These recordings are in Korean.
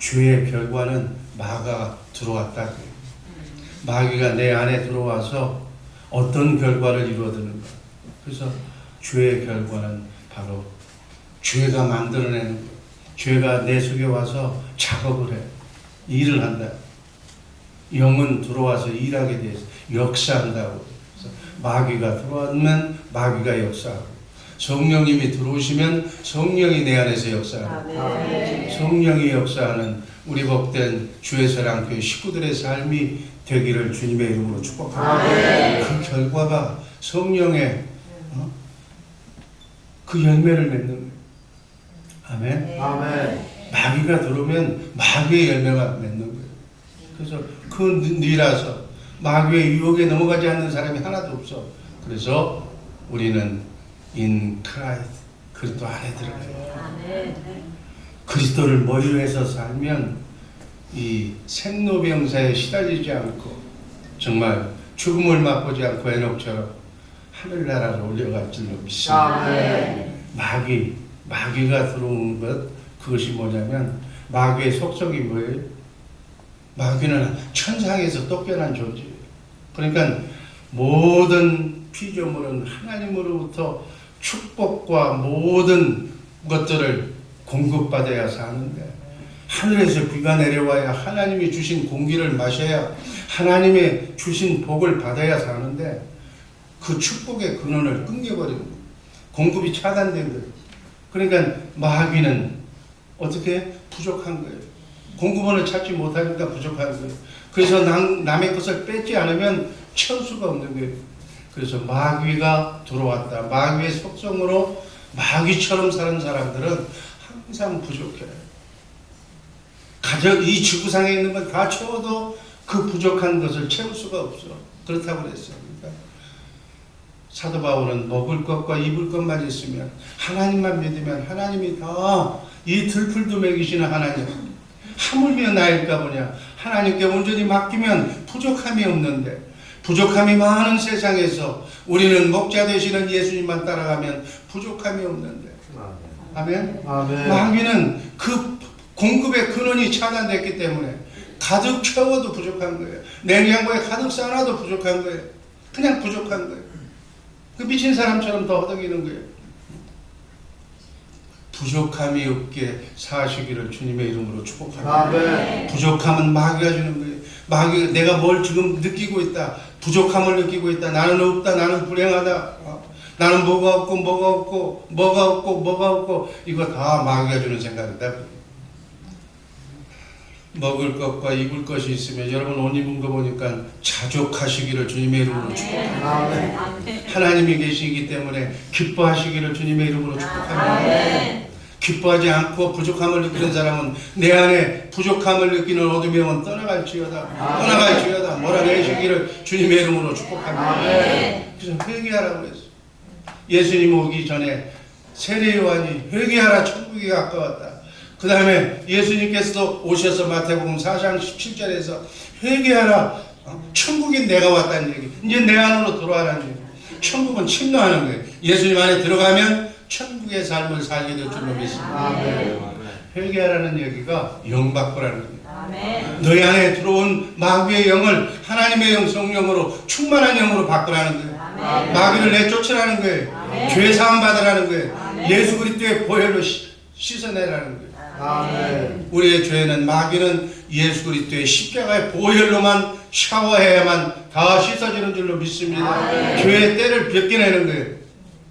죄의 결과는 마귀가 들어왔다. 마귀가 내 안에 들어와서 어떤 결과를 이루어드는가. 그래서 죄의 결과는 바로 죄가 만들어내는 것. 죄가 내 속에 와서 작업을 해. 일을 한다. 영은 들어와서 일하게 돼서 역사한다고. 그래서 마귀가 들어오면 마귀가 역사하고, 성령님이 들어오시면 성령이 내 안에서 역사하고, 성령이 역사하는 우리 복된 주의사랑교회 식구들의 삶이 되기를 주님의 이름으로 축복합니다. 그 결과가 성령의 그 열매를 맺는 거예요. 아멘. 아멘. 마귀가 들어오면 마귀의 열매가 맺는 거예요. 그래서 그 뉘라서 마귀의 유혹에 넘어가지 않는 사람이 하나도 없어. 그래서 우리는 in Christ, 그리스도 안에 들어가요. 그리스도를 머리로 해서 살면 이 생로병사에 시달리지 않고 정말 죽음을 맛보지 않고 에녹처럼 하늘나라로 올려갈 줄로 믿습니다. 마귀가 들어오는 것, 그것이 뭐냐면 마귀의 속성이 뭐예요? 마귀는 천상에서 쫓겨난 존재예요. 그러니까 모든 피조물은 하나님으로부터 축복과 모든 것들을 공급받아야 사는데, 하늘에서 비가 내려와야 하나님이 주신 공기를 마셔야 하나님의 주신 복을 받아야 사는데, 그 축복의 근원을 끊겨버리는 거예요. 공급이 차단된 거예요. 그러니까 마귀는 어떻게? 부족한 거예요. 공급원을 찾지 못하니까 부족한 거예요. 그래서 남의 것을 뺏지 않으면 채울 수가 없는 거예요. 그래서 마귀가 들어왔다. 마귀의 속성으로 마귀처럼 사는 사람들은 항상 부족해요. 이 지구상에 있는 건 다 채워도 그 부족한 것을 채울 수가 없어. 그렇다고 그랬어요. 그러니까 사도 바울은 먹을 것과 입을 것만 있으면, 하나님만 믿으면 하나님이 다, 이 들풀도 먹이시는 하나님, 하물며 나일까 보냐. 하나님께 온전히 맡기면 부족함이 없는데, 부족함이 많은 세상에서 우리는 목자 되시는 예수님만 따라가면 부족함이 없는데. 아멘? 아멘. 마귀는 그 공급의 근원이 차단됐기 때문에 가득 채워도 부족한 거예요. 냉장고에 가득 쌓아놔도 부족한 거예요. 그냥 부족한 거예요. 그 미친 사람처럼 더 허덕이는 거예요. 부족함이 없게 사시기를 주님의 이름으로 축복합니다. 아멘. 부족함은 마귀가 주는 거예요. 마귀가 내가 뭘 지금 느끼고 있다. 부족함을 느끼고 있다. 나는 없다. 나는 불행하다. 나는 뭐가 없고 이거 다 마귀가 주는 생각이다. 먹을 것과 입을 것이 있으면 여러분 옷 입은 거 보니까 자족하시기를 주님의 이름으로 축복합니다. 하나님이 계시기 때문에 기뻐하시기를 주님의 이름으로 축복합니다. 기뻐하지 않고 부족함을 느끼는 사람은 내 안에 부족함을 느끼는 어둠의 영은 떠나갈지어다 몰아내시기를 주님의 이름으로 축복합니다. 그래서 회개하라고 했어요. 예수님 오기 전에 세례 요한이 회개하라, 천국이 가까웠다. 그 다음에 예수님께서도 오셔서 마태복음 4장 17절에서 회개하라, 천국이 내가 왔다는 얘기, 이제 내 안으로 들어와라는 얘기. 천국은 침노하는 거예요. 예수님 안에 들어가면 천국의 삶을 살게 될 줄로 믿습니다. 회개하라는 얘기가 영 바꾸라는 거예요. 너희 안에 들어온 마귀의 영을 하나님의 영, 성령으로 충만한 영으로 바꾸라는 거예요. 마귀를 내쫓으라는 거예요. 죄 사함 받으라는 거예요. 예수 그리스도의 보혈로 씻어내라는 거예요. 우리의 죄는, 마귀는 예수 그리스도의 십자가의 보혈로만 샤워해야만 다 씻어지는 줄로 믿습니다. 죄의 때를 벗겨내는 거예요.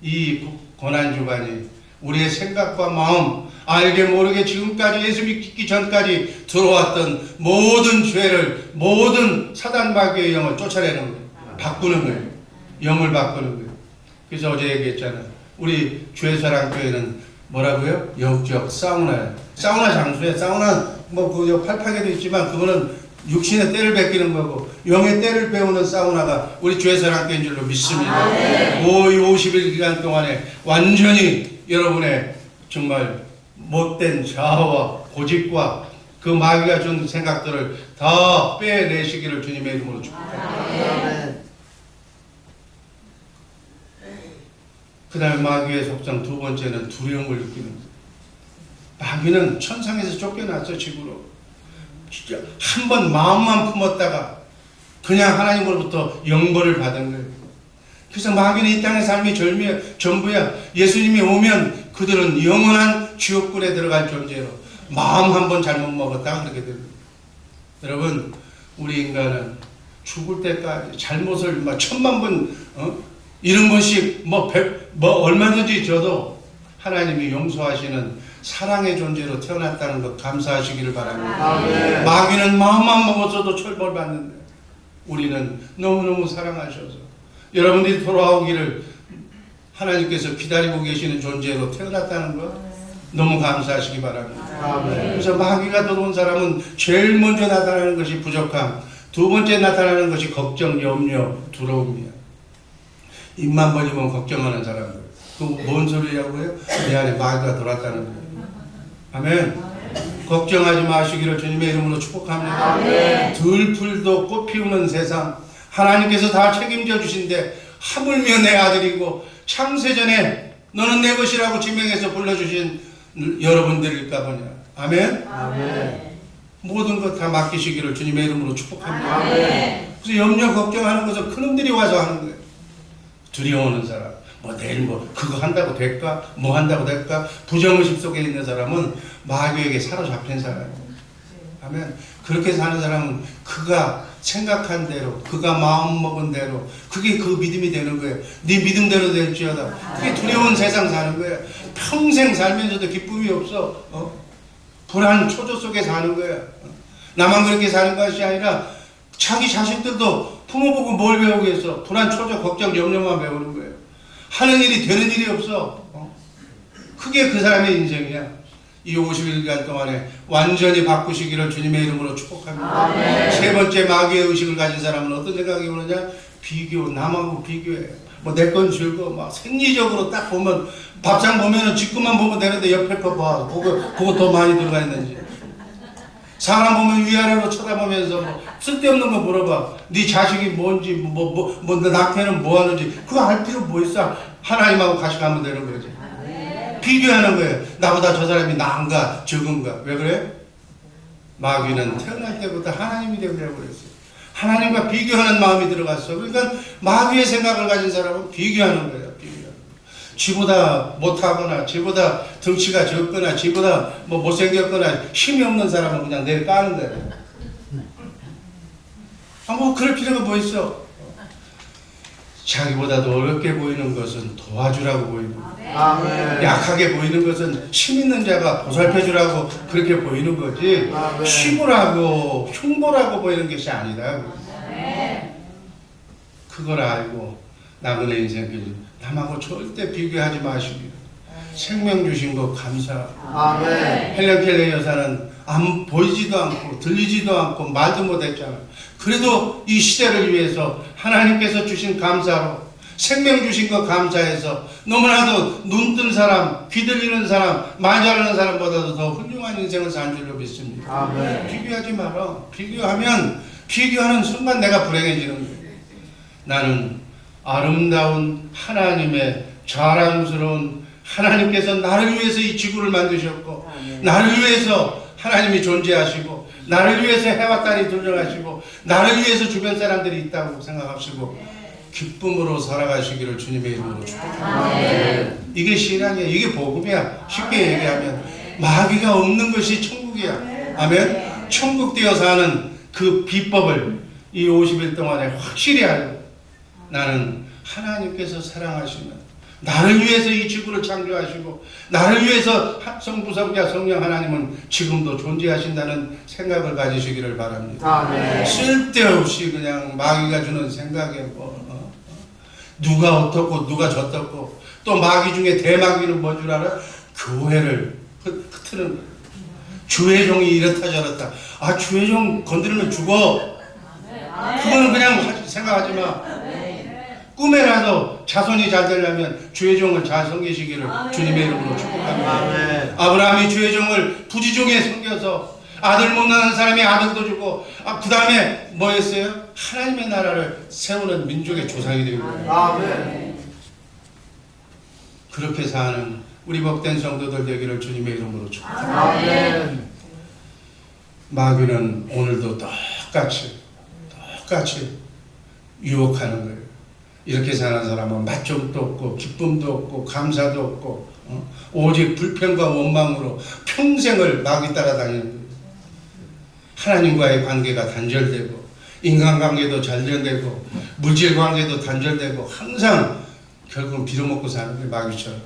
이 고난주간이 우리의 생각과 마음, 알게 모르게 지금까지 예수 믿기 전까지 들어왔던 모든 죄를, 모든 사단 마귀의 영을 쫓아내는 거예요. 바꾸는 거예요. 영을 바꾸는 거예요. 그래서 어제 얘기했잖아요. 우리 주의사랑교회는 뭐라고요? 영적 사우나예요. 사우나 장소에, 사우나 그 팔팍에도 있지만 그거는 육신의 때를 베끼는 거고, 영의 때를 배우는 사우나가 우리 주의사랑교회인 줄로 믿습니다. 50일 기간 동안에 완전히 여러분의 정말 못된 자아와 고집과 그 마귀가 준 생각들을 다 빼내시기를 주님의 이름으로 축복합니다. 그 다음에 마귀의 속성 두 번째는 두려움을 느끼는 거예요. 마귀는 천상에서 쫓겨났어, 지구로. 진짜 한 번 마음만 품었다가 그냥 하나님으로부터 영벌을 받은 거예요. 그래서 마귀는 이 땅의 삶이 전부야. 예수님이 오면 그들은 영원한 지옥불에 들어갈 존재로 마음 한 번 잘못 먹었다 그렇게 됩니다. 여러분, 우리 인간은 죽을 때까지 잘못을 막 1000만 번 이런 번씩 얼마든지 져도 하나님이 용서하시는 사랑의 존재로 태어났다는 것 감사하시기를 바랍니다. 아멘. 마귀는 마음만 먹었어도 철벌받는데 우리는 너무너무 사랑하셔서 여러분들이 돌아오기를 하나님께서 기다리고 계시는 존재로 태어났다는 것 너무 감사하시기 바랍니다. 아멘. 그래서 마귀가 들어온 사람은 제일 먼저 나타나는 것이 부족함, 두 번째 나타나는 것이 걱정, 염려, 두려움이야. 입만 벌리면 걱정하는 사람들. 그 뭔 소리냐고요? 내 안에 마귀가 들어왔다는 거예요. 아멘. 걱정하지 마시기를 주님의 이름으로 축복합니다. 아멘. 들풀도 꽃 피우는 세상 하나님께서 다 책임져 주신데 하물며 내 아들이고 창세전에 너는 내 것이라고 지명해서 불러주신 여러분들일까 보냐. 아멘. 아멘. 모든 것 다 맡기시기를 주님의 이름으로 축복합니다. 아멘. 그래서 염려 걱정하는 것은 큰놈들이 와서 하는 거예요. 두려워하는 사람, 내일 그거 한다고 될까? 뭐 한다고 될까? 부정의식 속에 있는 사람은 마귀에게 사로잡힌 사람이에요. 아멘. 그렇게 사는 사람은 그가 생각한 대로, 그가 마음먹은 대로, 그게 그 믿음이 되는 거예요. 네 믿음대로 될지어다. 그게 두려운 세상 사는 거예요. 평생 살면서도 기쁨이 없어. 불안 초조 속에 사는 거예요. 나만 그렇게 사는 것이 아니라 자기 자식들도 부모 보고 뭘 배우겠어. 불안 초조 걱정 염려만 배우는 거예요. 하는 일이 되는 일이 없어. 그게 그 사람의 인생이야. 이 50일간 동안에 완전히 바꾸시기를 주님의 이름으로 축복합니다. 아멘. 세 번째 마귀의 의식을 가진 사람은 어떤 생각이 오느냐? 비교, 남하고 비교해. 내 건 즐거워. 막 생리적으로 딱 보면 밥상 보면은 뒷것만 보면 되는데 옆에 거 봐. 그거 더 많이 들어가 있는지. 사람 보면 위아래로 쳐다보면서 쓸데없는 거 물어봐. 네 자식이 뭔지, 낙태는 뭐 하는지. 그거 알 필요 뭐 있어? 하나님하고 같이 가면 되는 거지. 비교하는 거예요. 나보다 저 사람이 나은가, 적은가. 왜 그래? 마귀는 태어날 때부터 하나님이 되고 그랬어요. 하나님과 비교하는 마음이 들어갔어. 그러니까 마귀의 생각을 가진 사람은 비교하는 거예요. 지보다 못하거나 지보다 덩치가 적거나 지보다 못생겼거나 힘이 없는 사람은 그냥 내일 까는 거예요. 그럴 필요가 뭐 있어. 자기보다도 어렵게 보이는 것은 도와주라고 보이고, 아멘. 약하게 보이는 것은 힘 있는 자가 보살펴주라고 그렇게 보이는 거지, 쉬보라고 흉보라고 보이는 것이 아니다. 그걸 알고 남은 인생길 남하고 절대 비교하지 마시고 생명 주신 거 감사. 아멘. 헬렌 켈러 여사는 보이지도 않고 들리지도 않고 말도 못했잖아. 그래도 이 시대를 위해서 하나님께서 주신 감사로 생명 주신 거 감사해서 너무나도 눈 뜬 사람, 귀 들리는 사람, 말 잘하는 사람보다도 더 훌륭한 인생을 산 줄로 믿습니다. 아멘. 비교하지 마라. 비교하는 순간 내가 불행해지는 거예요. 나는 아름다운 하나님의 자랑스러운 하나님께서 나를 위해서 이 지구를 만드셨고, 나를 위해서 하나님이 존재하시고, 나를 위해서 해와 달이 돌려가시고, 나를 위해서 주변 사람들이 있다고 생각하시고 기쁨으로 살아가시기를 주님의 이름으로 축복합니다. 이게 신앙이야. 이게 복음이야. 쉽게 얘기하면 마귀가 없는 것이 천국이야. 아멘. 천국 되어 사는 그 비법을 이 50일 동안에 확실히 알고, 나는 하나님께서 사랑하시는, 나를 위해서 이 지구를 창조하시고 나를 위해서 성부성자 성령 하나님은 지금도 존재하신다는 생각을 가지시기를 바랍니다. 아멘. 쓸데없이 그냥 마귀가 주는 생각에 누가 어떻고 누가 저떻고, 또 마귀 중에 대마귀는 뭔 줄 알아? 교회를 흐트는 거야. 주의 종이 이렇다 저렇다. 주의 종 건드리면 죽어. 그거는 그냥 생각하지 마. 꿈에라도 자손이 잘 되려면 주의 종을 잘 섬기시기를 주님의 이름으로 축복합니다. 아멘. 아브라함이 주의 종을 부지종에 섬겨서 아들 못 낳는 사람이 아들도 주고, 그 다음에 뭐 했어요? 하나님의 나라를 세우는 민족의 조상이 된 거예요. 아멘. 그렇게 사는 우리 복된 성도들 되기를 주님의 이름으로 축복합니다. 아멘. 마귀는 오늘도 똑같이 유혹하는 거예요. 이렇게 사는 사람은 맛점도 없고 기쁨도 없고 감사도 없고 오직 불평과 원망으로 평생을 마귀 따라다니는 거예요. 하나님과의 관계가 단절되고 인간관계도 단절되고 물질관계도 단절되고 항상 결국은 빌어먹고 사는 게 마귀처럼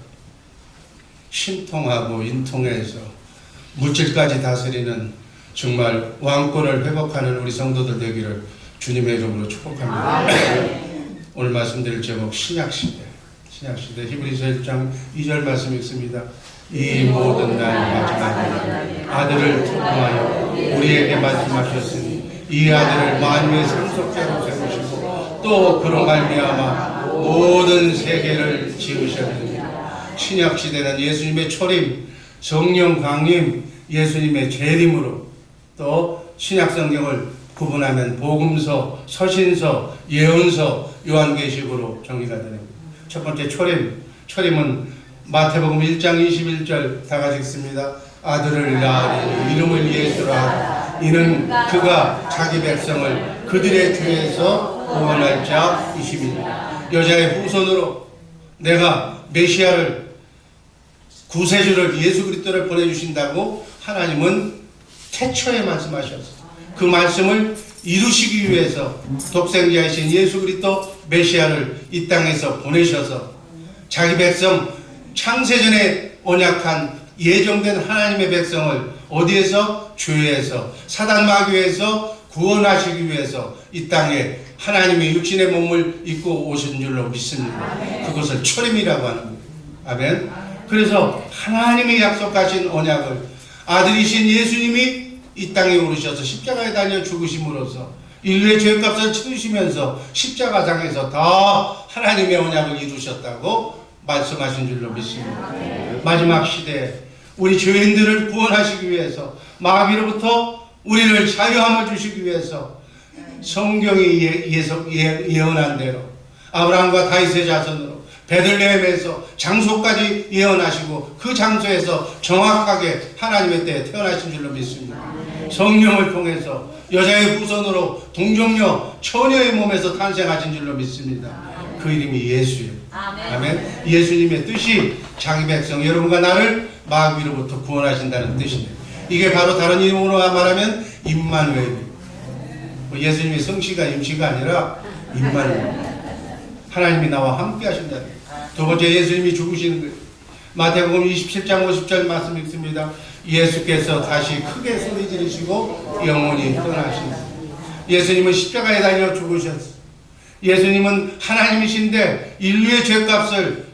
신통하고 인통해서 물질까지 다스리는 정말 왕권을 회복하는 우리 성도들 되기를 주님의 이름으로 축복합니다. 오늘 말씀드릴 제목 신약시대 히브리서 1장 2절 말씀 읽습니다. 이 모든 날 마지막에 아들을 통하여 우리에게 말씀하셨으니 이 아들을 만유의 상속자로 세우시고 또 그로 말미암아 모든 세계를 지으셨느니라. 신약시대는 예수님의 초림, 성령 강림, 예수님의 재림으로 또 신약성경을 구분하면 복음서, 서신서, 예언서, 요한계시록으로 정리가 되는 거예요. 첫 번째 초림은 마태복음 1장 21절 다 같이 읽습니다. 아들을 낳으리니 이름을 예수라 하라. 이는 그가 자기 백성을 그들의 죄에서 구원할 자이심이니라. 여자의 후손으로 내가 메시아를 구세주를 예수 그리스도를 보내주신다고 하나님은 태초에 말씀하셨어요. 그 말씀을 이루시기 위해서 독생자이신 예수 그리스도 메시아를 이 땅에서 보내셔서 자기 백성 창세전에 언약한 예정된 하나님의 백성을 어디에서? 죄에서 사단 마귀에서 구원하시기 위해서 이 땅에 하나님의 육신의 몸을 입고 오신 줄로 믿습니다. 그것을 초림이라고 하는 거예요. 아멘. 그래서 하나님이 약속하신 언약을 아들이신 예수님이 이 땅에 오르셔서 십자가에 달려 죽으심으로써 인류의 죄값을 치르시면서 십자가상에서 다 하나님의 언약을 이루셨다고 말씀하신 줄로 믿습니다. 마지막 시대에 우리 죄인들을 구원하시기 위해서 마귀로부터 우리를 자유함을 주시기 위해서 성경이 예언한 대로 아브라함과 다윗의 자손으로 베들레헴에서 장소까지 예언하시고 그 장소에서 정확하게 하나님의 때에 태어나신 줄로 믿습니다. 성령을 통해서 여자의 후손으로 동정녀 처녀의 몸에서 탄생하신 줄로 믿습니다. 그 이름이 예수예요. 아멘. 예수님의 뜻이 자기 백성 여러분과 나를 마귀로부터 구원하신다는 뜻이에요. 이게 바로 다른 이름으로 말하면 임마누엘이에요. 예수님의 성씨가 임씨가 아니라 임마누엘. 하나님이 나와 함께 하신다. 두 번째 예수님이 죽으시는 거예요. 마태복음 27장 50절 말씀 읽습니다. 예수께서 다시 크게 소리 지르시고 영원히 떠나신다. 예수님은 십자가에 달려 죽으셨어요. 예수님은 하나님이신데 인류의 죄값을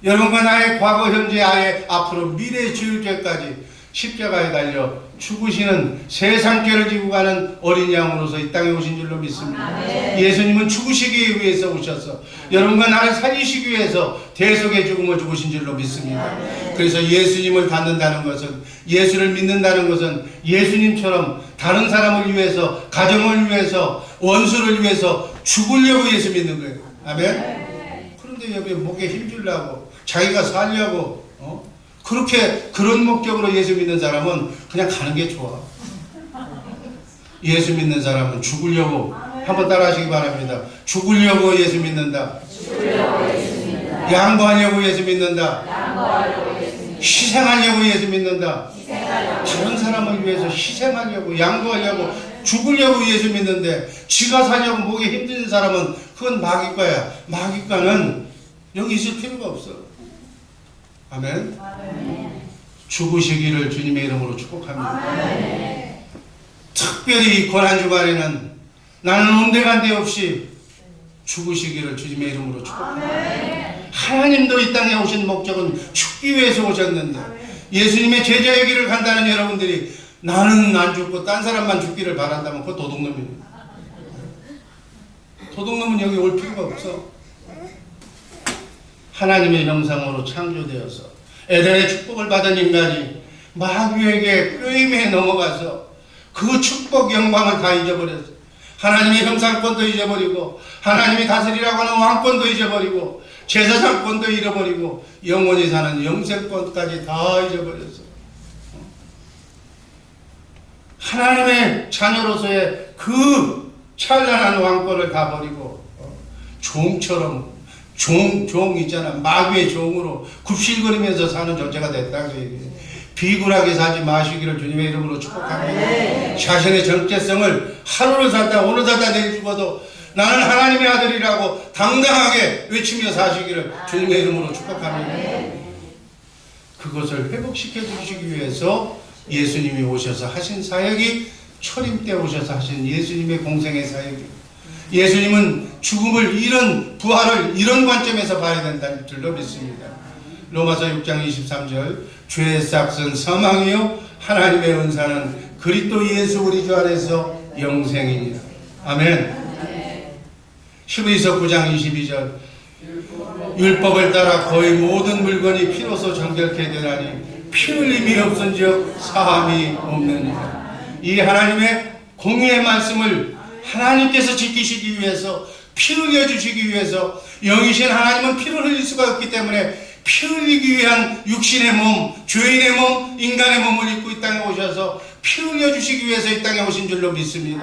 여러분과 나의 과거, 현재, 아예 앞으로 미래에 지을 죄까지 십자가에 달려 죽으시는 세상 죄를 지고 가는 어린 양으로서 이 땅에 오신 줄로 믿습니다. 예수님은 죽으시기 위해서 오셔서 여러분과 나를 살리시기 위해서 대속의 죽음을 죽으신 줄로 믿습니다. 그래서 예수님을 닮는다는 것은, 예수를 믿는다는 것은 예수님처럼 다른 사람을 위해서, 가정을 위해서, 원수를 위해서 죽으려고 예수 믿는 거예요. 아멘. 그런데 여기 목에 힘주려고 자기가 살려고 그런 목적으로 예수 믿는 사람은 그냥 가는 게 좋아. 예수 믿는 사람은 죽으려고, 한번 따라 하시기 바랍니다. 죽으려고 예수 믿는다. 양보하려고 예수 믿는다. 희생하려고 예수 믿는다. 다른 사람을 위해서 희생하려고, 양보하려고, 죽으려고 예수 믿는데 지가 살려고 목에 힘드는 사람은 그건 마귀과야. 마귀과는 여기 있을 필요가 없어. 아멘. 죽으시기를 주님의 이름으로 축복합니다. 특별히 이 고난주간에는 나는 온데간데 없이 죽으시기를 주님의 이름으로 축복합니다. 하나님도 이 땅에 오신 목적은 죽기 위해서 오셨는데 예수님의 제자의 길을 간다는 여러분들이 나는 안 죽고 딴 사람만 죽기를 바란다면 그거 도둑놈입니다. 도둑놈은 여기 올 필요가 없어. 하나님의 형상으로 창조되어서 에덴의 축복을 받은 인간이 마귀에게 꾀임에 넘어가서 그 축복 영광을 다 잊어버렸어. 하나님의 형상권도 잊어버리고 하나님이 다스리라고 하는 왕권도 잊어버리고 제사장권도 잃어버리고 영원히 사는 영생권까지 다 잊어버렸어. 하나님의 자녀로서의 그 찬란한 왕권을 다 버리고 종처럼 종 있잖아. 마귀의 종으로 굽실거리면서 사는 존재가 됐다고 얘기해요. 비굴하게 살지 마시기를 주님의 이름으로 축복합니다. 자신의 정체성을 하루를 살다 오늘 살다 내일 죽어도 나는 하나님의 아들이라고 당당하게 외치며 사시기를 주님의 이름으로 축복합니다. 그것을 회복시켜 주시기 위해서 예수님이 오셔서 하신 사역이 초림 때 오셔서 하신 예수님의 공생의 사역이 예수님은 죽음을 이런 부활을 이런 관점에서 봐야 된다는 줄로 믿습니다. 로마서 6장 23절 죄의 싹은 사망이요 하나님의 은사는 그리스도 예수 우리 주 안에서 영생이니라. 아멘. 히브리서 9장 22절 율법을 따라 거의 모든 물건이 피로서 정결케 되나니 피 흘림이 없은즉 사함이 없느니라. 이 하나님의 공의의 말씀을 하나님께서 지키시기 위해서 피 흘려주시기 위해서 영이신 하나님은 피를 흘릴 수가 없기 때문에 피 흘리기 위한 육신의 몸, 죄인의 몸, 인간의 몸을 입고 이 땅에 오셔서 피 흘려주시기 위해서 이 땅에 오신 줄로 믿습니다.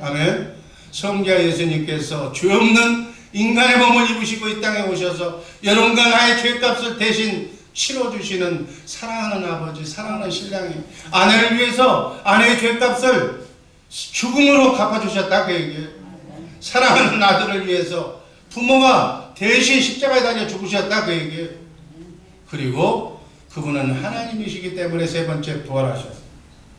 아멘. 성자 예수님께서 죄 없는 인간의 몸을 입으시고 이 땅에 오셔서 여러분과 나의 죄값을 대신 치러주시는 사랑하는 아버지, 사랑하는 신랑이 아내를 위해서 아내의 죄값을 죽음으로 갚아주셨다 그 얘기예요. 사랑하는 아들을 위해서 부모가 대신 십자가에 달려 죽으셨다 그 얘기예요. 그리고 그분은 하나님이시기 때문에 세 번째 부활하셨어요.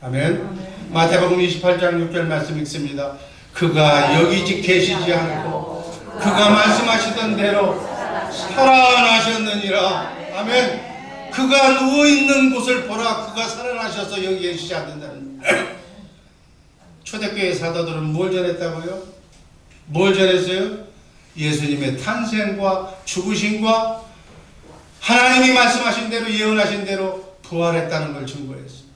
아멘. 마태복음 28장 6절 말씀 읽습니다. 그가 여기 계시지 않고 그가 말씀하시던 대로 살아나셨느니라. 아멘. 그가 누워있는 곳을 보라. 그가 살아나셔서 여기 계시지 않는다는 초대교회 사도들은 뭘 전했다고요? 뭘 전했어요? 예수님의 탄생과 죽으심과 하나님이 말씀하신 대로 예언하신 대로 부활했다는 걸 증거했어요.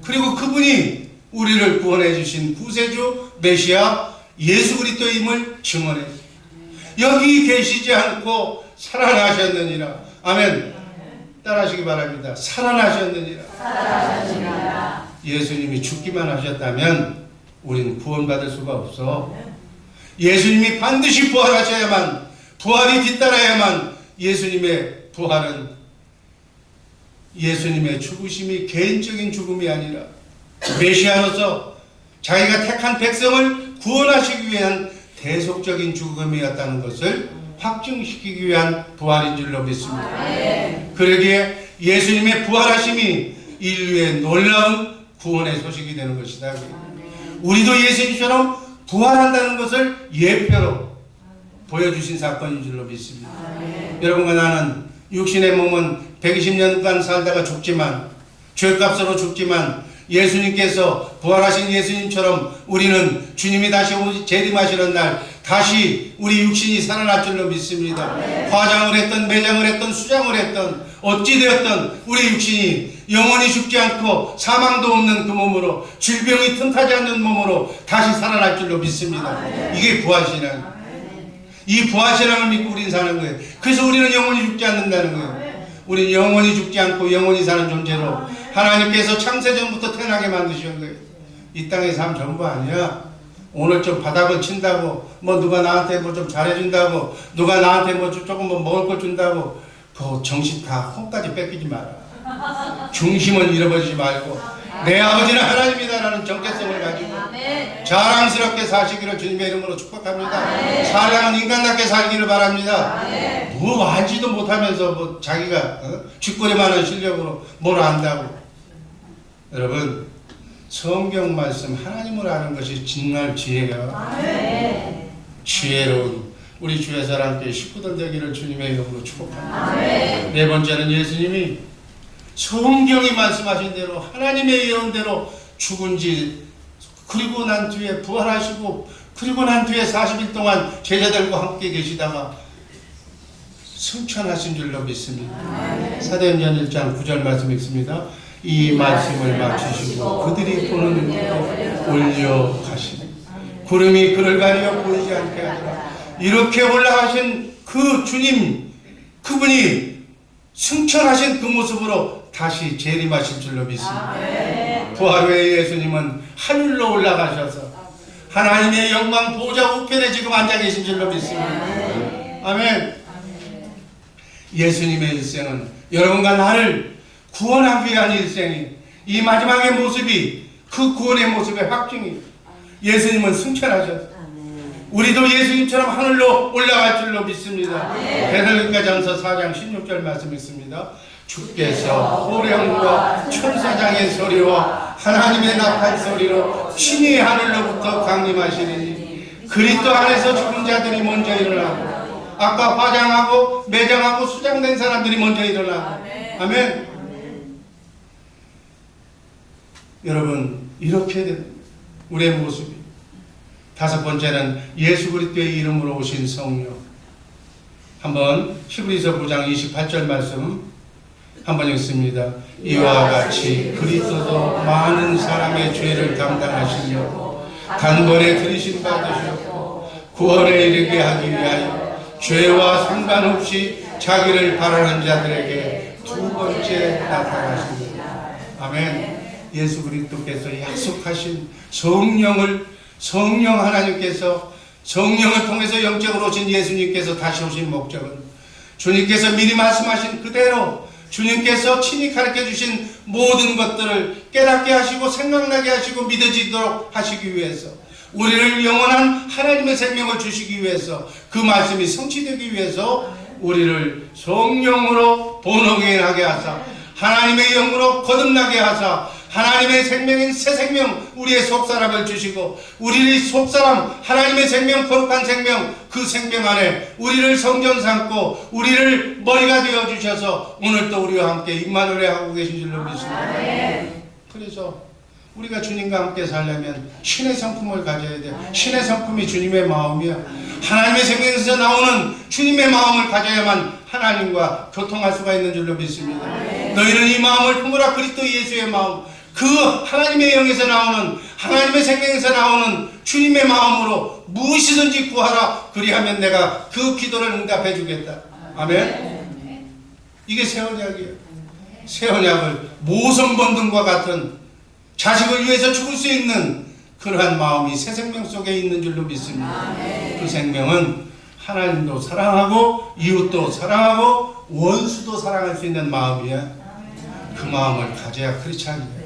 그리고 그분이 우리를 구원해 주신 구세주 메시아 예수 그리스도임을 증언했어요. 여기 계시지 않고 살아나셨느니라. 아멘. 따라하시기 바랍니다. 살아나셨느니라. 예수님이 죽기만 하셨다면 우리는 구원받을 수가 없어. 예수님이 반드시 부활하셔야만, 부활이 뒤따라야만 예수님의 부활은 예수님의 죽으심이 개인적인 죽음이 아니라 메시아로서 자기가 택한 백성을 구원하시기 위한 대속적인 죽음이었다는 것을 확증시키기 위한 부활인 줄로 믿습니다. 그러기에 예수님의 부활하심이 인류의 놀라운 구원의 소식이 되는 것이다. 우리도 예수님처럼 부활한다는 것을 예표로 보여주신 사건인 줄로 믿습니다. 여러분과 나는 육신의 몸은 120년간 살다가 죽지만 죄값으로 죽지만 예수님께서 부활하신 예수님처럼 우리는 주님이 다시 재림하시는 날 다시 우리 육신이 살아날 줄로 믿습니다. 화장을 했던 매장을 했던 수장을 했던 어찌되었던 우리 육신이 영원히 죽지 않고 사망도 없는 그 몸으로 질병이 틈타지 않는 몸으로 다시 살아날 줄로 믿습니다. 이게 부활신앙. 이 부활신앙을 믿고 우리는 사는 거예요. 그래서 우리는 영원히 죽지 않는다는 거예요. 우리는 영원히 죽지 않고 영원히 사는 존재로 하나님께서 창세전부터 태어나게 만드신 거예요. 이 땅의 삶 전부 아니야. 오늘 좀 바닥을 친다고 뭐 누가 나한테 뭐 좀 잘해준다고 누가 나한테 뭐 조금 뭐 먹을 거 준다고 그 정신 다 혼까지 뺏기지 마라. 중심을 잃어버리지 말고 내 아버지는 하나님이다라는 정체성을 가지고 자랑스럽게 사시기를 주님의 이름으로 축복합니다. 사랑은 인간답게 살기를 바랍니다. 뭐 알지도 못하면서 뭐 자기가 쥐꼬리만한 실력으로 뭘 안다고. 여러분 성경 말씀 하나님을 아는 것이 정말 지혜예요. 지혜로운 우리 주의 사람께 식구들 되기를 주님의 이름으로 축복합니다. 네 번째는 예수님이 성경이 말씀하신 대로 하나님의 예언대로 죽은 지 그리고 난 뒤에 부활하시고 그리고 난 뒤에 40일 동안 제자들과 함께 계시다가 승천하신 줄로 믿습니다. 사도행전 1장 9절 말씀 읽습니다. 이 말씀을 마치시고 그들이 보는 눈으로 올려가시니 구름이 그를 가리어 보이지 않게 하더라. 이렇게 올라가신 그 주님 그분이 승천하신 그 모습으로 다시 재림하실 줄로 믿습니다. 부활 후에 예수님은 하늘로 올라가셔서 하나님의 영광 보좌 우편에 지금 앉아 계신 줄로 믿습니다. 아멘. 예수님의 일생은 여러분과 나를 구원하기 위한 일생이, 이 마지막의 모습이 그 구원의 모습의 확증이, 예수님은 승천하셨어요. 우리도 예수님처럼 하늘로 올라갈 줄로 믿습니다. 베드로전서 4장 16절 말씀 있습니다. 주께서 호령과 천사장의 소리와 하나님의 나팔 소리로 친히 하늘로부터 강림하시리니 그리스도 안에서 죽은 자들이 먼저 일어나고, 아까 화장하고 매장하고 수장된 사람들이 먼저 일어나고. 아멘. 여러분, 이렇게 됩니다. 우리의 모습이. 다섯 번째는 예수 그리스도의 이름으로 오신 성령. 한번 히브리서 9장 28절 말씀 한번 읽습니다. 이와 같이 그리스도도 많은 사람의 죄를 감당하시려고 단번에 들이심 받으셨고 구원에 이르게 하기 위하여 죄와 상관없이 자기를 바라는 자들에게 두 번째 나타나십니다. 아멘. 예수 그리스도께서 약속하신 성령 하나님께서 성령을 통해서 영적으로 오신 예수님께서 다시 오신 목적은 주님께서 미리 말씀하신 그대로 주님께서 친히 가르쳐 주신 모든 것들을 깨닫게 하시고 생각나게 하시고 믿어지도록 하시기 위해서, 우리를 영원한 하나님의 생명을 주시기 위해서, 그 말씀이 성취되기 위해서 우리를 성령으로 본어게인하게 하사 하나님의 영으로 거듭나게 하사 하나님의 생명인 새 생명, 우리의 속사람을 주시고, 우리의 속사람 하나님의 생명, 거룩한 생명, 그 생명 안에 우리를 성전 삼고 우리를 머리가 되어주셔서 오늘 또 우리와 함께 임마누엘에 하고 계신 줄로 믿습니다. 그래서 우리가 주님과 함께 살려면 신의 성품을 가져야 돼. 신의 성품이 주님의 마음이야. 하나님의 생명에서 나오는 주님의 마음을 가져야만 하나님과 교통할 수가 있는 줄로 믿습니다. 너희는 이 마음을 품으라. 그리스도 예수의 마음, 그 하나님의 영에서 나오는, 하나님의 생명에서 나오는 주님의 마음으로 무엇이든지 구하라. 그리하면 내가 그 기도를 응답해 주겠다. 아멘. 이게 새 언약이에요. 새 언약을 모성번등과 같은 자식을 위해서 죽을 수 있는 그러한 마음이 새 생명 속에 있는 줄로 믿습니다. 그 생명은 하나님도 사랑하고 이웃도 사랑하고 원수도 사랑할 수 있는 마음이야. 그 마음을 가져야 크리스찬이에요.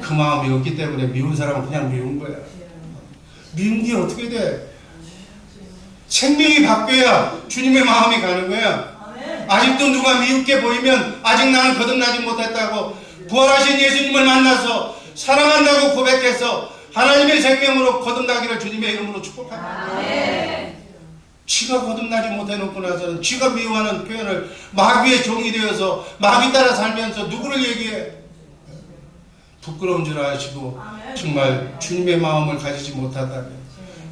그 마음이 없기 때문에 미운 사람은 그냥 미운 거야. 미운 게 어떻게 돼? 생명이 바뀌어야 주님의 마음이 가는 거야. 아직도 누가 미웃게 보이면 아직 나는 거듭나지 못했다고, 부활하신 예수님을 만나서 사랑한다고 고백해서 하나님의 생명으로 거듭나기를 주님의 이름으로 축복합니다. 지가 거듭나지 못해놓고 나서는 지가 미워하는 표현을, 마귀의 종이 되어서 마귀 따라 살면서 누구를 얘기해? 부끄러운 줄 아시고 정말 주님의 마음을 가지지 못하다면,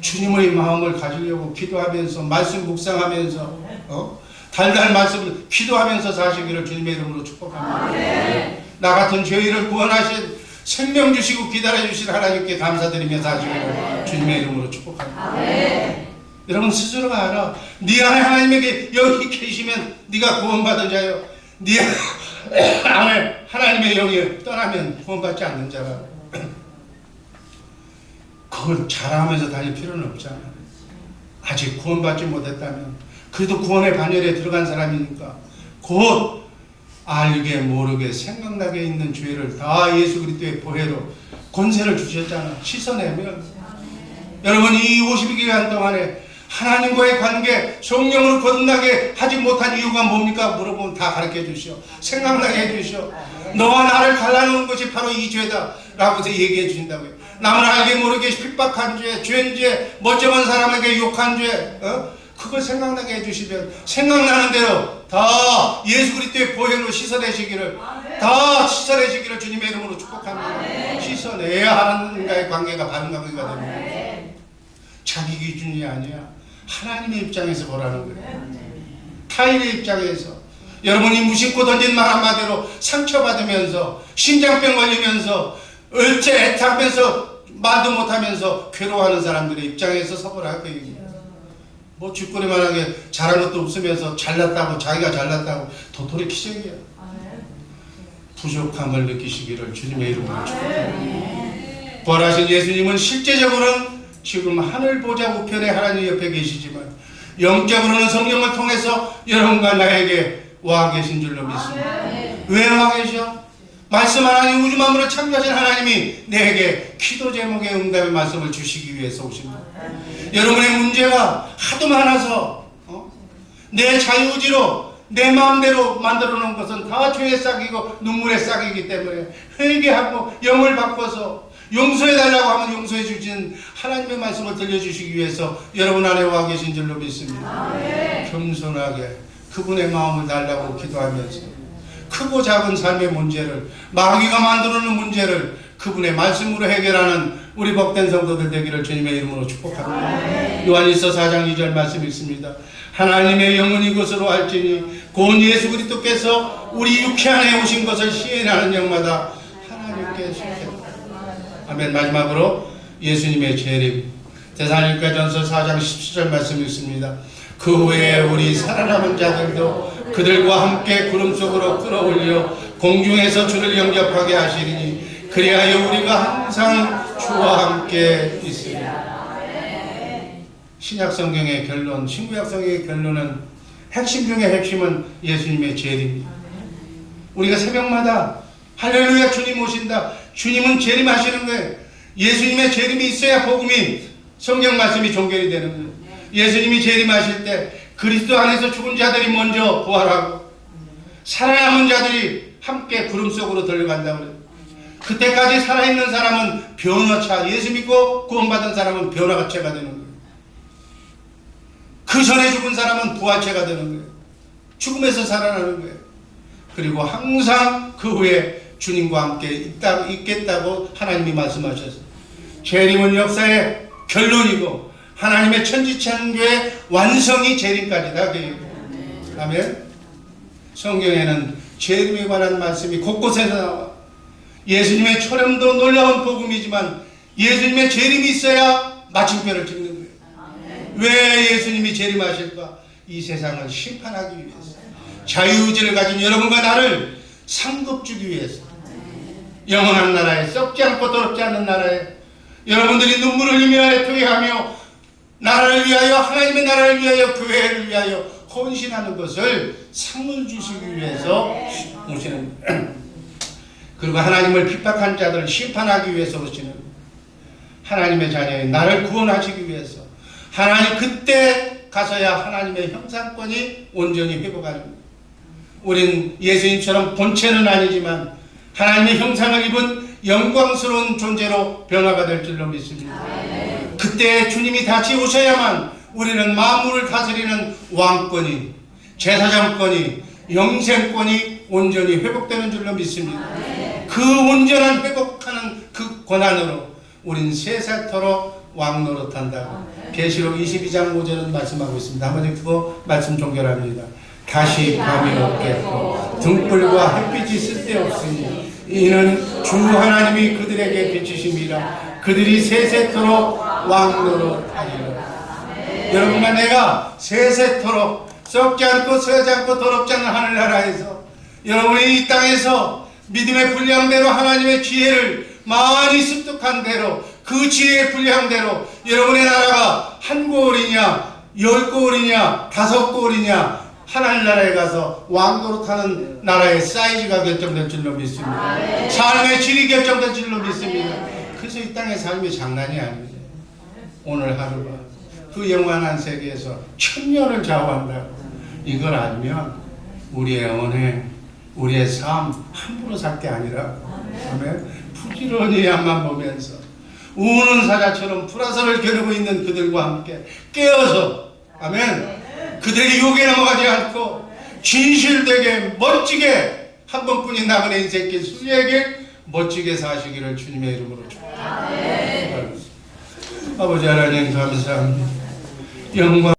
주님의 마음을 가지려고 기도하면서 말씀 묵상하면서 달달 말씀을 기도하면서 사시기를 주님의 이름으로 축복합니다. 나 같은 죄인을 구원하신, 생명 주시고 기다려 주신 하나님께 감사드리며 사시기를 주님의 이름으로 축복합니다. 여러분 스스로가 알아. 네 안에 하나님에게 여기 계시면 네가 구원받은 자요, 네 안에 하나님의 영이 떠나면 구원받지 않는 자라. 그걸 자랑하면서 다닐 필요는 없잖아. 아직 구원받지 못했다면 그래도 구원의 반열에 들어간 사람이니까 곧 알게 모르게 생각나게 있는 죄를 다 예수 그리스도의 보혜로 권세를 주셨잖아. 씻어내면. 여러분 이 52기간 동안에 하나님과의 관계 성령으로 거듭나게 하지 못한 이유가 뭡니까? 물어보면 다 가르쳐 주시오. 생각나게 해 주시오. 너와 나를 갈라놓은 것이 바로 이 죄다 라고 얘기해 주신다고요. 남을 알게 모르게 핍박한 죄, 죄인죄, 멀쩡한 사람에게 욕한 죄, 그걸 생각나게 해주시면 생각나는 대로 다 예수 그리스도의 보혈로 씻어내시기를, 다 씻어내시기를 주님의 이름으로 축복합니다. 씻어내야 하나님과의 관계가 바른 관계가 됩니다. 자기 기준이 아니야. 하나님의 입장에서 보라는 거예요. 타인의 입장에서. 여러분이 무심코 던진 말 한마디로 상처받으면서 심장병 걸리면서 얼째 애타하면서 말도 못하면서 괴로워하는 사람들의 입장에서 서보라 그 얘기입니다. 뭐 쥐꼬리만하게 잘한 것도 없으면서 잘났다고, 자기가 잘났다고 도토리 키재기야. 부족함을 느끼시기를 주님의 이름으로 축복합니다. 부활하신 예수님은 실제적으로는 지금 하늘 보좌 우편에 하나님 옆에 계시지만 영적으로는 성령을 통해서 여러분과 나에게 와 계신 줄로 믿습니다. 왜 와 계셔? 말씀 하나님, 우주 만물을 창조하신 하나님이 내게 기도 제목의 응답의 말씀을 주시기 위해서 오십니다. 여러분의 문제가 하도 많아서 내 자유의지로 내 마음대로 만들어 놓은 것은 다 죄의 싹이고 눈물의 싹이기 때문에 회개하고 영을 바꿔서 용서해달라고 하면 용서해 주시는 하나님의 말씀을 들려주시기 위해서 여러분 안에 와 계신 줄로 믿습니다. 겸손하게 그분의 마음을 달라고 기도하면서 크고 작은 삶의 문제를, 마귀가 만들어 놓은 문제를 그분의 말씀으로 해결하는 우리 복된 성도들 되기를 주님의 이름으로 축복합니다. 요한일서 4장 2절 말씀 있습니다. 하나님의 영은 이것으로 알지니 곧 예수 그리스도께서 우리 육체 안에 오신 것을 시인하는 영마다 하나님께 속했다. 아멘. 마지막으로 예수님의 재림, 데살로니가전서 4장 17절 말씀이 있습니다. 그 후에 우리 살아남은 자들도 그들과 함께 구름 속으로 끌어올려 공중에서 주를 영접하게 하시리니 그리하여 우리가 항상 주와 함께 있으리라. 신약 성경의 결론, 신구약 성경의 결론은 핵심 중에 핵심은 예수님의 재림입니다. 우리가 새벽마다 할렐루야 주님 오신다, 주님은 재림하시는 거예요. 예수님의 재림이 있어야 복음이, 성경 말씀이 종결이 되는 거예요. 예수님이 재림하실 때 그리스도 안에서 죽은 자들이 먼저 부활하고 살아남은 자들이 함께 구름 속으로 들어간다고 그래요. 그때까지 살아있는 사람은 변화차, 예수 믿고 구원받은 사람은 변화체가 되는 거예요. 그 전에 죽은 사람은 부활체가 되는 거예요. 죽음에서 살아나는 거예요. 그리고 항상 그 후에 주님과 함께 있겠다고 하나님이 말씀하셨어요. 재림은 역사의 결론이고 하나님의 천지창조의 완성이 재림까지다. 아멘. 성경에는 재림에 관한 말씀이 곳곳에서 나와. 예수님의 초림도 놀라운 복음이지만 예수님의 재림이 있어야 마침표를 찍는 거예요. 왜 예수님이 재림하실까? 이 세상을 심판하기 위해서, 자유의지를 가진 여러분과 나를 상급 주기 위해서, 영원한 나라에, 썩지 않고 더럽지 않는 나라에 여러분들이 눈물을 흘리며 토해하며 나라를 위하여, 하나님의 나라를 위하여, 교회를 위하여 헌신하는 것을 상을 주시기 위해서 오시는 거예요. 그리고 하나님을 핍박한 자들을 심판하기 위해서 오시는 거예요. 하나님의 자녀인 나를 구원하시기 위해서. 하나님, 그때 가서야 하나님의 형상권이 온전히 회복하는 거예요. 우린 예수님처럼 본체는 아니지만 하나님의 형상을 입은 영광스러운 존재로 변화가 될 줄로 믿습니다. 그때 주님이 다시 오셔야만 우리는 만물을 다스리는 왕권이, 제사장권이, 영생권이 온전히 회복되는 줄로 믿습니다. 그 온전한 회복하는 그 권한으로 우린 세세토록 왕 노릇한다고 계시록 22장 5절은 말씀하고 있습니다. 한번 그거 말씀 종결합니다. 다시 밤이 없겠고 등불과 햇빛이 쓸데없으니 이는 주 하나님이 그들에게 비추심이라. 그들이 세세토록 왕 노릇하리라. 여러분과 내가 세세토록 썩지 않고 서지 않고 더럽지 않은 하늘나라에서, 여러분이 이 땅에서 믿음의 분량대로 하나님의 지혜를 많이 습득한 대로, 그 지혜의 분량대로 여러분의 나라가 한 고을이냐 10고을이냐 5고을이냐 하늘나라에 가서 왕노릇하는 나라의 사이즈가 결정될 줄로 믿습니다. 삶의 질이 결정될 줄로 믿습니다. 그래서 이 땅의 삶이 장난이 아닙니다. 오늘 하루가 그 영원한 세계에서 천년을 좌우한다고. 이걸 알면 우리의 언행, 우리의 삶 함부로 살 게 아니라, 아멘, 부지런히 앞만 보면서 우는 사자처럼 불화살을 겨누고 있는 그들과 함께 깨어서, 아멘, 그들의 유혹에 넘어가지 않고 진실되게 멋지게 한 번뿐인 남은 인생길 순리에게 멋지게 사시기를 주님의 이름으로 축복합니다. 아버지 하나님 감사합니다. 영광